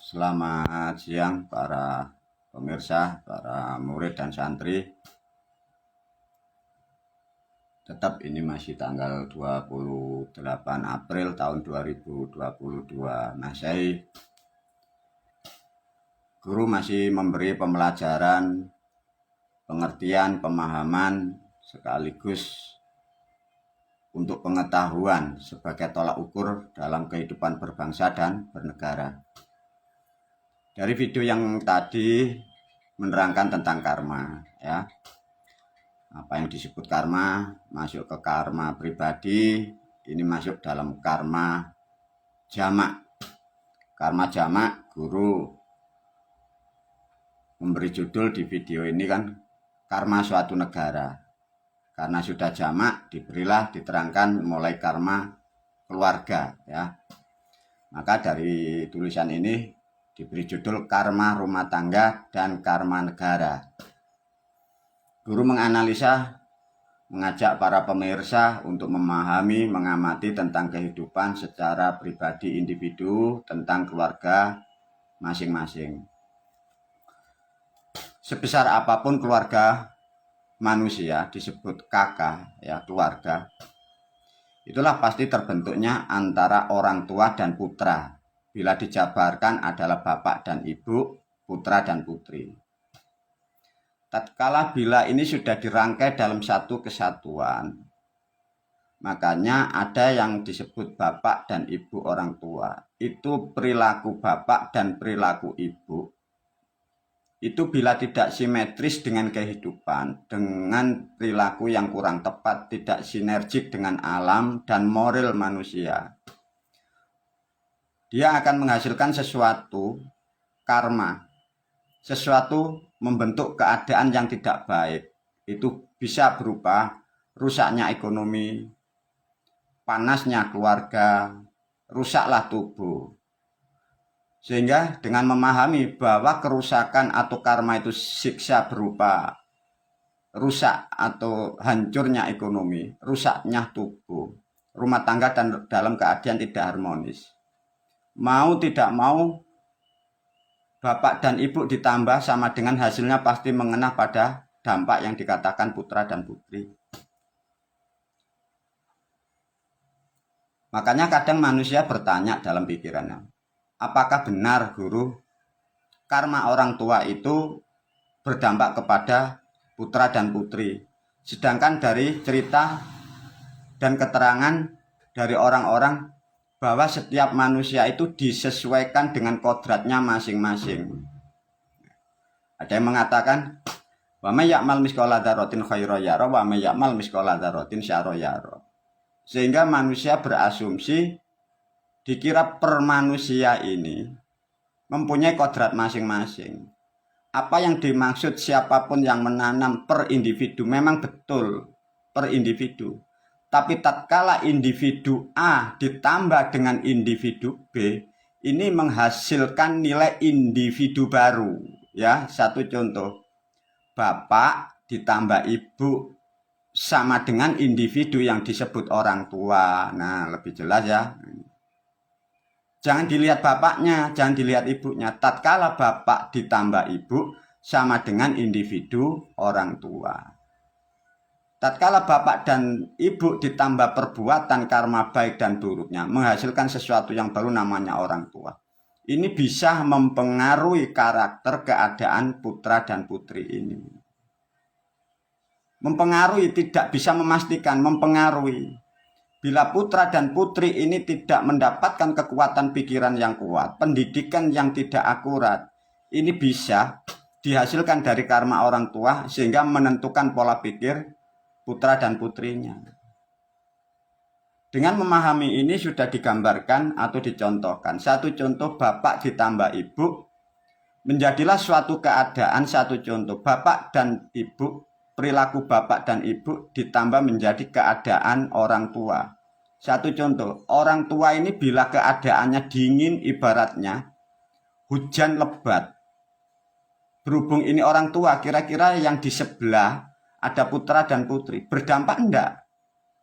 Selamat siang para pemirsa, para murid dan santri. Tetap ini masih tanggal 28 April tahun 2022 Masehi. Guru masih memberi pembelajaran, pengertian, pemahaman sekaligus untuk pengetahuan sebagai tolak ukur dalam kehidupan berbangsa dan bernegara. Dari video yang tadi menerangkan tentang karma, ya. Apa yang disebut karma, masuk ke karma pribadi, ini masuk dalam karma jamak. Karma jamak, guru memberi judul di video ini kan karma suatu negara. Karena sudah jamak, diberilah diterangkan mulai karma keluarga, ya. Maka dari tulisan ini diberi judul karma rumah tangga dan karma negara. Guru menganalisa, mengajak para pemirsa untuk memahami, mengamati tentang kehidupan secara pribadi individu, tentang keluarga masing-masing. Sebesar apapun keluarga manusia disebut kakak, ya, keluarga. Itulah pasti terbentuknya antara orang tua dan putra. Bila dijabarkan adalah bapak dan ibu, putra dan putri. Tatkala bila ini sudah dirangkai dalam satu kesatuan, makanya ada yang disebut bapak dan ibu orang tua. Itu perilaku bapak dan perilaku ibu. Itu bila tidak simetris dengan kehidupan, dengan perilaku yang kurang tepat, tidak sinergik dengan alam dan moral manusia, dia akan menghasilkan sesuatu karma, sesuatu membentuk keadaan yang tidak baik. Itu bisa berupa rusaknya ekonomi, panasnya keluarga, rusaklah tubuh. Sehingga dengan memahami bahwa kerusakan atau karma itu siksa berupa rusak atau hancurnya ekonomi, rusaknya tubuh, rumah tangga dan dalam keadaan tidak harmonis. Mau tidak mau, bapak dan ibu ditambah sama dengan hasilnya pasti mengena pada dampak yang dikatakan putra dan putri. Makanya kadang manusia bertanya dalam pikirannya, apakah benar guru karma orang tua itu berdampak kepada putra dan putri? Sedangkan dari cerita dan keterangan dari orang-orang bahwa setiap manusia itu disesuaikan dengan kodratnya masing-masing. Ada yang mengatakan, wa may ya'mal misqala dzarratin khairan yara wa may ya'mal misqala dzarratin syarran yara. Sehingga manusia berasumsi dikira per manusia ini mempunyai kodrat masing-masing. Apa yang dimaksud siapapun yang menanam per individu memang betul per individu. Tapi tatkala individu A ditambah dengan individu B, ini menghasilkan nilai individu baru. Ya, satu contoh, bapak ditambah ibu sama dengan individu yang disebut orang tua. Nah, lebih jelas ya. Jangan dilihat bapaknya, jangan dilihat ibunya. Tatkala bapak ditambah ibu sama dengan individu orang tua. Tatkala bapak dan ibu ditambah perbuatan karma baik dan buruknya, menghasilkan sesuatu yang baru namanya orang tua. Ini bisa mempengaruhi karakter keadaan putra dan putri ini. Mempengaruhi, tidak bisa memastikan, mempengaruhi. Bila putra dan putri ini tidak mendapatkan kekuatan pikiran yang kuat, pendidikan yang tidak akurat, ini bisa dihasilkan dari karma orang tua sehingga menentukan pola pikir putra dan putrinya. Dengan memahami ini sudah digambarkan atau dicontohkan. Satu contoh, bapak ditambah ibu, menjadilah suatu keadaan. Satu contoh, bapak dan ibu, perilaku bapak dan ibu ditambah menjadi keadaan orang tua. Satu contoh, orang tua ini bila keadaannya dingin, ibaratnya hujan lebat. Berhubung ini orang tua, kira-kira yang di sebelah ada putra dan putri, berdampak enggak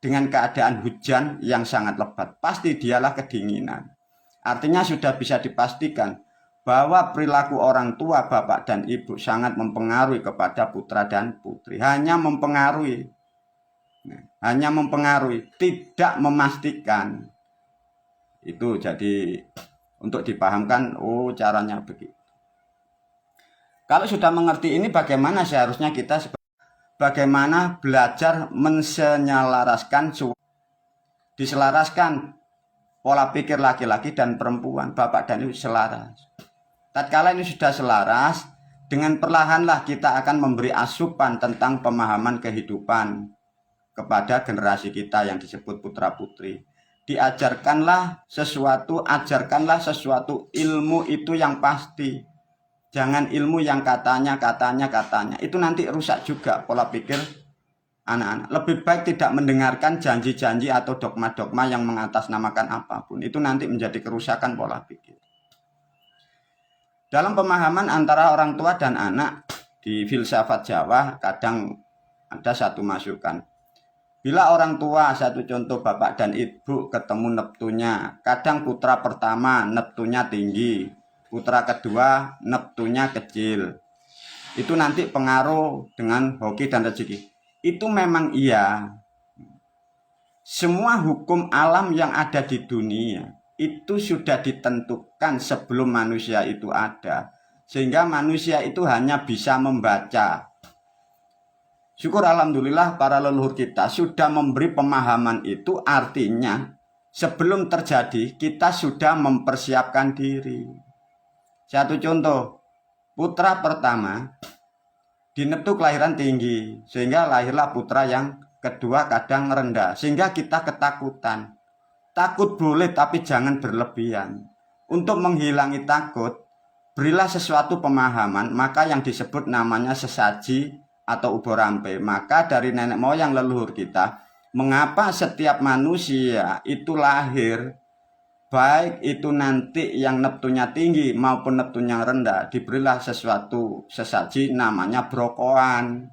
dengan keadaan hujan yang sangat lebat? Pasti dialah kedinginan. Artinya sudah bisa dipastikan bahwa perilaku orang tua, bapak dan ibu sangat mempengaruhi kepada putra dan putri. Hanya mempengaruhi, tidak memastikan. Itu jadi untuk dipahamkan, oh caranya begitu. Kalau sudah mengerti ini, bagaimana seharusnya kita, bagaimana belajar mensenyalaraskan, diselaraskan pola pikir laki-laki dan perempuan, bapak dan ibu selaras. Tatkala ini sudah selaras, dengan perlahanlah kita akan memberi asupan tentang pemahaman kehidupan kepada generasi kita yang disebut putra-putri. Ajarkanlah sesuatu ilmu itu yang pasti. Jangan ilmu yang katanya. Itu nanti rusak juga pola pikir anak-anak. Lebih baik tidak mendengarkan janji-janji atau dogma-dogma yang mengatasnamakan apapun. Itu nanti menjadi kerusakan pola pikir. Dalam pemahaman antara orang tua dan anak di filsafat Jawa kadang ada satu masukan. Bila orang tua, satu contoh bapak dan ibu ketemu neptunya, kadang putra pertama neptunya tinggi, putra kedua neptunya kecil. Itu nanti pengaruh dengan hoki dan rezeki. Itu memang iya. Semua hukum alam yang ada di dunia itu sudah ditentukan sebelum manusia itu ada, sehingga manusia itu hanya bisa membaca. Syukur alhamdulillah para leluhur kita sudah memberi pemahaman itu, artinya sebelum terjadi kita sudah mempersiapkan diri. Satu contoh, putra pertama di neptu kelahiran tinggi, sehingga lahirlah putra yang kedua kadang rendah, sehingga kita ketakutan. Takut boleh, tapi jangan berlebihan. Untuk menghilangi takut, berilah sesuatu pemahaman, maka yang disebut namanya sesaji atau uborampe. Maka dari nenek moyang leluhur kita, mengapa setiap manusia itu lahir, baik itu nanti yang neptunya tinggi maupun neptunya rendah, diberilah sesuatu sesaji namanya brokoan.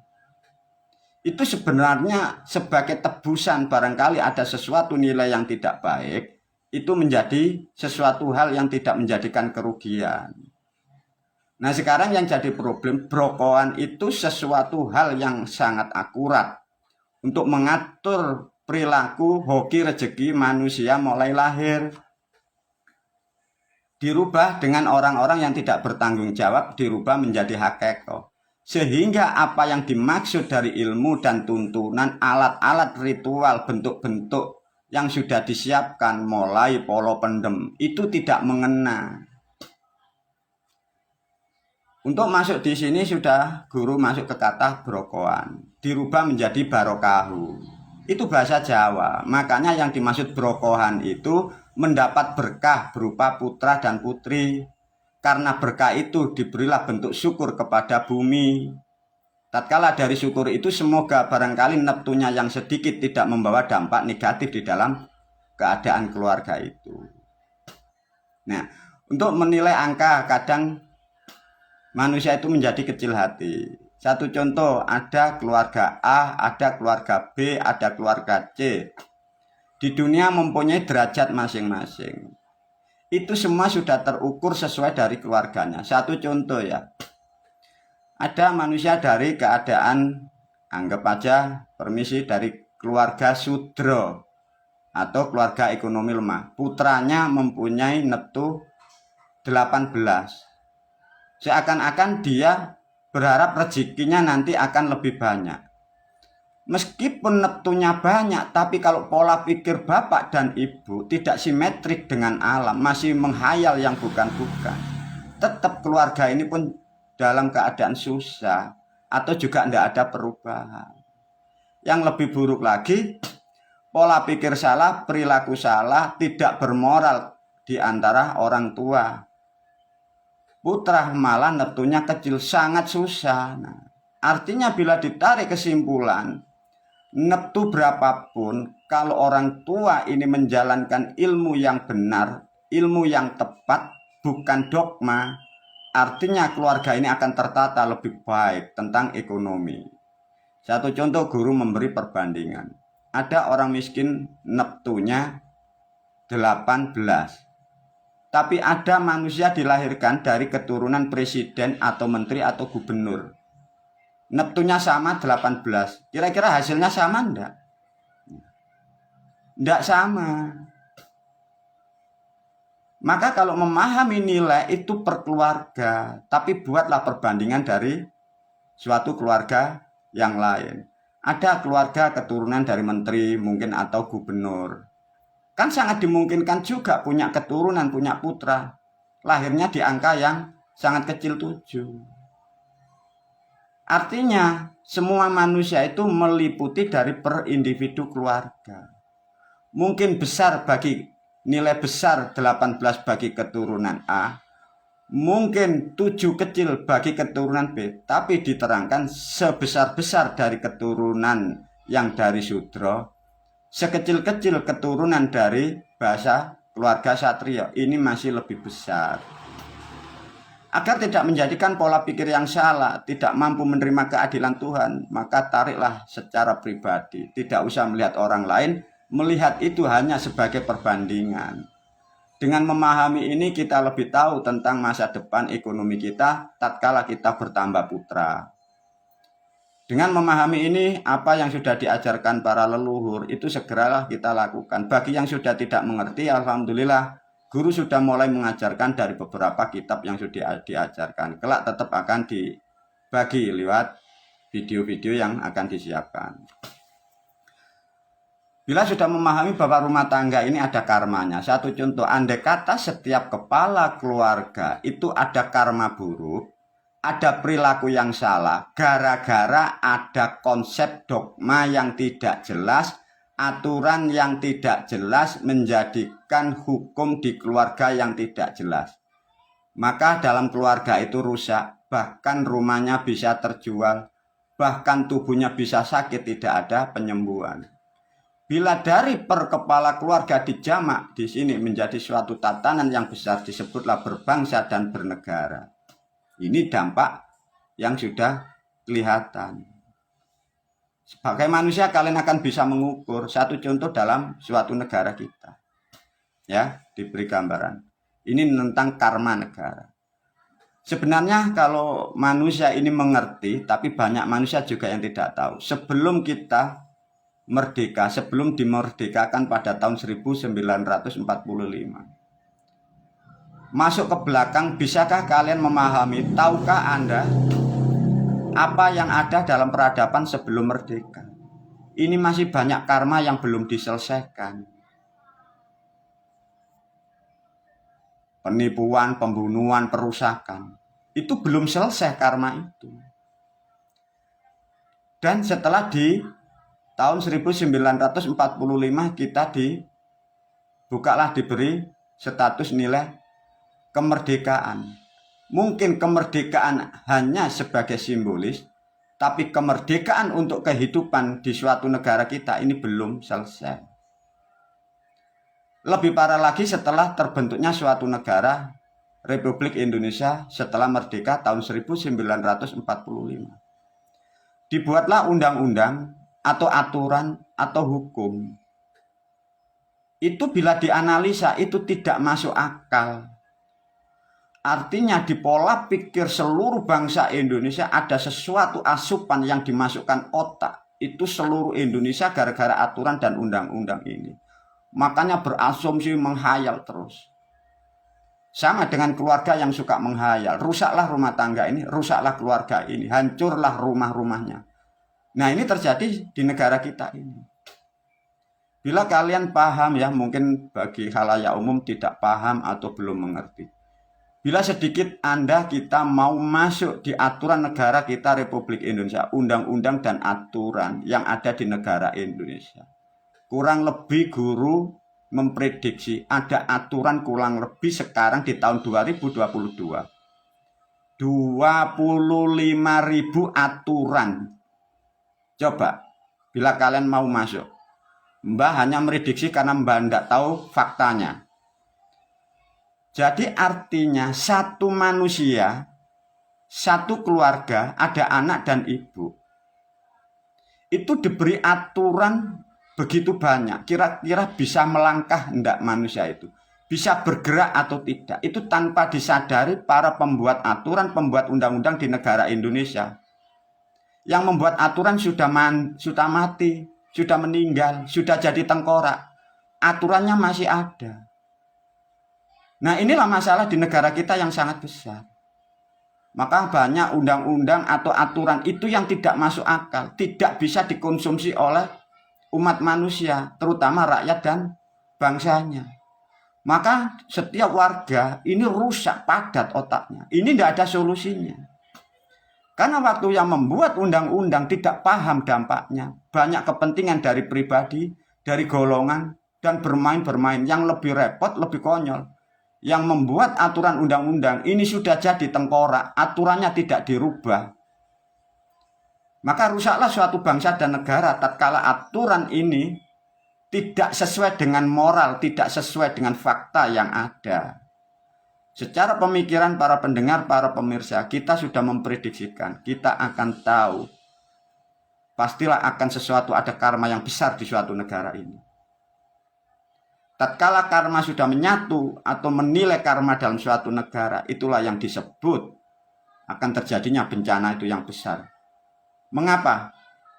Itu sebenarnya sebagai tebusan, barangkali ada sesuatu nilai yang tidak baik, itu menjadi sesuatu hal yang tidak menjadikan kerugian. Nah sekarang yang jadi problem, brokoan itu sesuatu hal yang sangat akurat untuk mengatur perilaku hoki rezeki manusia mulai lahir. Dirubah dengan orang-orang yang tidak bertanggung jawab, dirubah menjadi hakekoh. Sehingga apa yang dimaksud dari ilmu dan tuntunan, alat-alat ritual, bentuk-bentuk yang sudah disiapkan mulai polo pendem itu tidak mengena. Untuk masuk di sini sudah guru masuk ke kata brokoan, dirubah menjadi barokahu. Itu bahasa Jawa. Makanya yang dimaksud brokohan itu mendapat berkah berupa putra dan putri. Karena berkah itu diberilah bentuk syukur kepada bumi. Tatkala dari syukur itu semoga barangkali neptunya yang sedikit tidak membawa dampak negatif di dalam keadaan keluarga itu. Nah, untuk menilai angka kadang manusia itu menjadi kecil hati. Satu contoh, ada keluarga A, ada keluarga B, ada keluarga C. Di dunia mempunyai derajat masing-masing. Itu semua sudah terukur sesuai dari keluarganya. Satu contoh ya, ada manusia dari keadaan, anggap aja permisi, dari keluarga sudro atau keluarga ekonomi lemah. Putranya mempunyai neptu 18. Seakan-akan dia berharap rezekinya nanti akan lebih banyak. Meskipun neptunya banyak, tapi kalau pola pikir bapak dan ibu tidak simetrik dengan alam, masih menghayal yang bukan-bukan, tetap keluarga ini pun dalam keadaan susah atau juga tidak ada perubahan. Yang lebih buruk lagi, pola pikir salah, perilaku salah, tidak bermoral di antara orang tua. Putra malah neptunya kecil, sangat susah. Nah, artinya bila ditarik kesimpulan, neptu berapapun, kalau orang tua ini menjalankan ilmu yang benar, ilmu yang tepat, bukan dogma, artinya keluarga ini akan tertata lebih baik tentang ekonomi. Satu contoh, guru memberi perbandingan. Ada orang miskin neptunya 18. Tapi ada manusia dilahirkan dari keturunan presiden atau menteri atau gubernur. Neptunya sama 18. Kira-kira hasilnya sama enggak? Enggak sama. Maka kalau memahami nilai itu per keluarga, tapi buatlah perbandingan dari suatu keluarga yang lain. Ada keluarga keturunan dari menteri mungkin atau gubernur. Kan sangat dimungkinkan juga punya keturunan, punya putra. Lahirnya di angka yang sangat kecil 7. Artinya semua manusia itu meliputi dari per individu keluarga. Mungkin besar bagi nilai besar 18 bagi keturunan A. Mungkin 7 kecil bagi keturunan B. Tapi diterangkan sebesar-besar dari keturunan yang dari Sudra, sekecil-kecil keturunan dari bahasa keluarga Satrio, ini masih lebih besar. Agar tidak menjadikan pola pikir yang salah, tidak mampu menerima keadilan Tuhan, maka tariklah secara pribadi. Tidak usah melihat orang lain, melihat itu hanya sebagai perbandingan. Dengan memahami ini kita lebih tahu tentang masa depan ekonomi kita tatkala kita bertambah putra. Dengan memahami ini, apa yang sudah diajarkan para leluhur itu segeralah kita lakukan. Bagi yang sudah tidak mengerti, alhamdulillah, guru sudah mulai mengajarkan dari beberapa kitab yang sudah diajarkan. Kelak tetap akan dibagi lewat video-video yang akan disiapkan. Bila sudah memahami bahwa rumah tangga ini ada karmanya, satu contoh, andai kata setiap kepala keluarga itu ada karma buruk, ada perilaku yang salah, gara-gara ada konsep dogma yang tidak jelas, aturan yang tidak jelas menjadikan hukum di keluarga yang tidak jelas. Maka dalam keluarga itu rusak, bahkan rumahnya bisa terjual, bahkan tubuhnya bisa sakit, tidak ada penyembuhan. Bila dari per kepala keluarga dijamak di sini menjadi suatu tatanan yang besar, disebutlah berbangsa dan bernegara. Ini dampak yang sudah kelihatan. Sebagai manusia kalian akan bisa mengukur. Satu contoh dalam suatu negara kita. Ya, diberi gambaran. Ini tentang karma negara. Sebenarnya kalau manusia ini mengerti, tapi banyak manusia juga yang tidak tahu. Sebelum kita merdeka, sebelum dimerdekakan pada tahun 1945. Masuk ke belakang, bisakah kalian memahami, tahukah Anda apa yang ada dalam peradaban sebelum merdeka? Ini masih banyak karma yang belum diselesaikan. Penipuan, pembunuhan, perusakan. Itu belum selesai karma itu. Dan setelah di tahun 1945 kita dibukalah, diberi status nilai kemerdekaan. Mungkin kemerdekaan hanya sebagai simbolis, tapi kemerdekaan untuk kehidupan di suatu negara kita ini belum selesai. Lebih parah lagi setelah terbentuknya suatu negara, Republik Indonesia setelah merdeka tahun 1945. Dibuatlah undang-undang atau aturan atau hukum. Itu bila dianalisa itu tidak masuk akal. Artinya di pola pikir seluruh bangsa Indonesia ada sesuatu asupan yang dimasukkan otak. Itu seluruh Indonesia gara-gara aturan dan undang-undang ini. Makanya berasumsi menghayal terus. Sama dengan keluarga yang suka menghayal. Rusaklah rumah tangga ini, rusaklah keluarga ini, hancurlah rumah-rumahnya. Nah ini terjadi di negara kita ini. Bila kalian paham ya, mungkin bagi khalayak umum tidak paham atau belum mengerti. Bila sedikit kita mau masuk di aturan negara kita Republik Indonesia, undang-undang dan aturan yang ada di negara Indonesia. Kurang lebih guru memprediksi ada aturan kurang lebih sekarang di tahun 2022. 25.000 aturan. Coba, bila kalian mau masuk. Mbak hanya memprediksi karena Mbak tidak tahu faktanya. Jadi artinya satu manusia, satu keluarga, ada anak dan ibu. Itu diberi aturan begitu banyak. Kira-kira bisa melangkah enggak manusia itu? bisa bergerak atau tidak. Itu tanpa disadari para pembuat aturan, pembuat undang-undang di negara Indonesia. Yang membuat aturan sudah mati, sudah meninggal, sudah jadi tengkorak. Aturannya masih ada. Nah, inilah masalah di negara kita yang sangat besar. Maka banyak undang-undang atau aturan itu yang tidak masuk akal, tidak bisa dikonsumsi oleh umat manusia, terutama rakyat dan bangsanya. Maka setiap warga ini rusak, padat otaknya. Ini tidak ada solusinya. Karena waktu yang membuat undang-undang tidak paham dampaknya. Banyak kepentingan dari pribadi, dari golongan, dan bermain-bermain. Yang lebih repot, lebih konyol. Yang membuat aturan undang-undang ini sudah jadi tengkorak. Aturannya tidak dirubah. Maka rusaklah suatu bangsa dan negara tatkala aturan ini tidak sesuai dengan moral, tidak sesuai dengan fakta yang ada. Secara pemikiran para pendengar, para pemirsa, kita sudah memprediksikan, kita akan tahu pastilah akan sesuatu, ada karma yang besar di suatu negara ini. Tatkala karma sudah menyatu atau menilai karma dalam suatu negara, itulah yang disebut akan terjadinya bencana itu yang besar. Mengapa?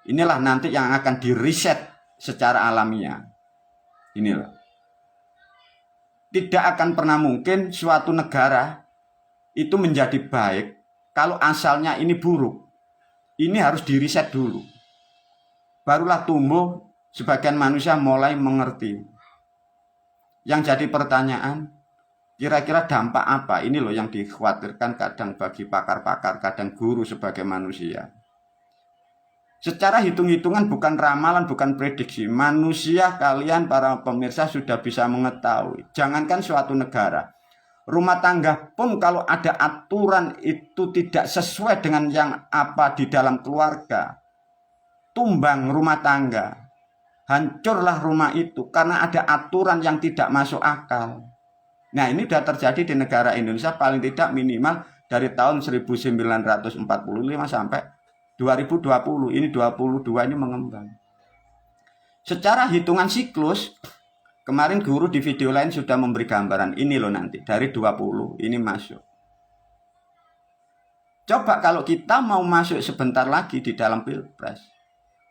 Inilah nanti yang akan diriset secara alamiah. Inilah. Tidak akan pernah mungkin suatu negara itu menjadi baik kalau asalnya ini buruk. Ini harus diriset dulu. Barulah tumbuh sebagian manusia mulai mengerti. Yang jadi pertanyaan, kira-kira dampak apa? Ini loh yang dikhawatirkan kadang bagi pakar-pakar, kadang guru sebagai manusia. Secara hitung-hitungan, bukan ramalan, bukan prediksi. Manusia, kalian para pemirsa sudah bisa mengetahui. Jangankan suatu negara, rumah tangga pun kalau ada aturan itu tidak sesuai dengan yang apa di dalam keluarga, tumbang rumah tangga, hancurlah rumah itu karena ada aturan yang tidak masuk akal. Nah, ini sudah terjadi di negara Indonesia paling tidak minimal dari tahun 1945 sampai 2020, ini 22 ini mengembang. Secara hitungan siklus, kemarin guru di video lain sudah memberi gambaran, ini loh nanti, dari 20 ini masuk. Coba kalau kita mau masuk sebentar lagi di dalam Pilpres,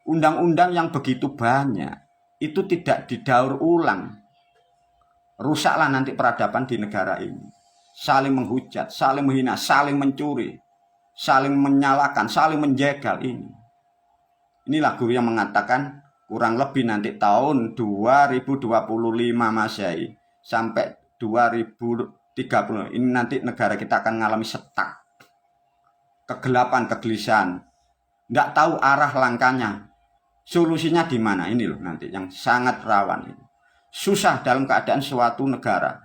undang-undang yang begitu banyak, itu tidak didaur ulang. Rusaklah nanti peradaban di negara ini. Saling menghujat, saling menghina, saling mencuri, saling menyalahkan, saling menjegal ini. Inilah guru yang mengatakan kurang lebih nanti tahun 2025 Masehi sampai 2030 ini nanti negara kita akan mengalami setak, kegelapan, kegelisahan, nggak tahu arah langkahnya, solusinya di mana. Ini loh nanti yang sangat rawan ini. Susah dalam keadaan suatu negara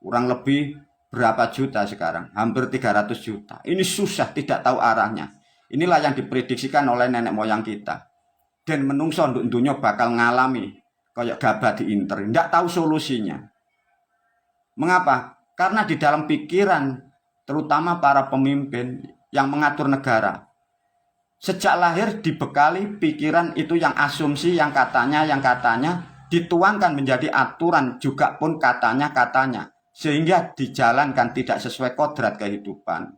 kurang lebih berapa juta sekarang? Hampir 300 juta. Ini susah, tidak tahu arahnya. Inilah yang diprediksikan oleh nenek moyang kita. Dan menungso dunia bakal ngalami kayak gabah di inter. Tidak tahu solusinya. Mengapa? Karena di dalam pikiran, terutama para pemimpin yang mengatur negara, sejak lahir dibekali pikiran itu yang asumsi, yang katanya dituangkan menjadi aturan juga pun katanya. Sehingga dijalankan tidak sesuai kodrat kehidupan.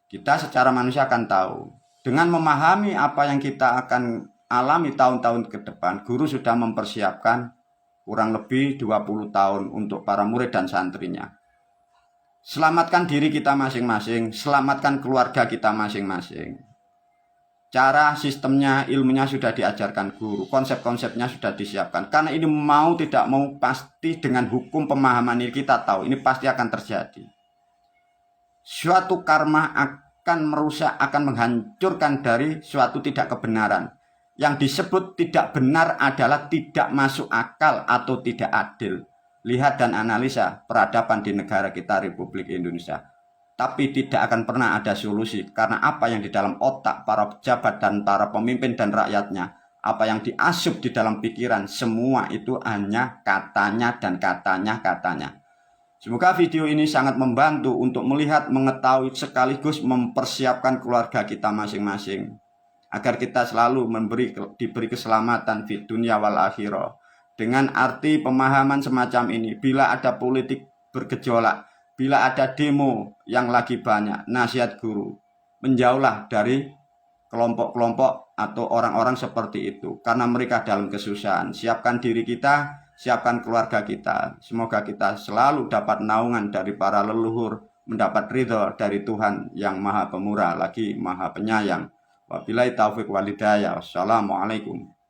Kita secara manusia akan tahu. Dengan memahami apa yang kita akan alami tahun-tahun ke depan, guru sudah mempersiapkan kurang lebih 20 tahun untuk para murid dan santrinya. Selamatkan diri kita masing-masing, selamatkan keluarga kita masing-masing. Cara, sistemnya, ilmunya sudah diajarkan guru, konsep-konsepnya sudah disiapkan. Karena ini mau tidak mau pasti dengan hukum pemahaman ini kita tahu ini pasti akan terjadi. Suatu karma akan merusak, akan menghancurkan dari suatu tidak kebenaran. Yang disebut tidak benar adalah tidak masuk akal atau tidak adil. Lihat dan analisa peradaban di negara kita Republik Indonesia. Tapi tidak akan pernah ada solusi karena apa yang di dalam otak para pejabat dan para pemimpin dan rakyatnya, apa yang diasup di dalam pikiran, semua itu hanya katanya dan katanya. Semoga video ini sangat membantu untuk melihat, mengetahui sekaligus mempersiapkan keluarga kita masing-masing agar kita selalu diberi keselamatan di dunia wal akhirah dengan arti pemahaman semacam ini. Bila ada politik bergejolak, bila ada demo yang lagi banyak, nasihat guru, menjauhlah dari kelompok-kelompok atau orang-orang seperti itu, karena mereka dalam kesusahan. Siapkan diri kita, siapkan keluarga kita. Semoga kita selalu dapat naungan dari para leluhur, mendapat ridho dari Tuhan yang Maha Pemurah lagi Maha Penyayang. Wabillahi taufiq walhidayah. Wassalamualaikum.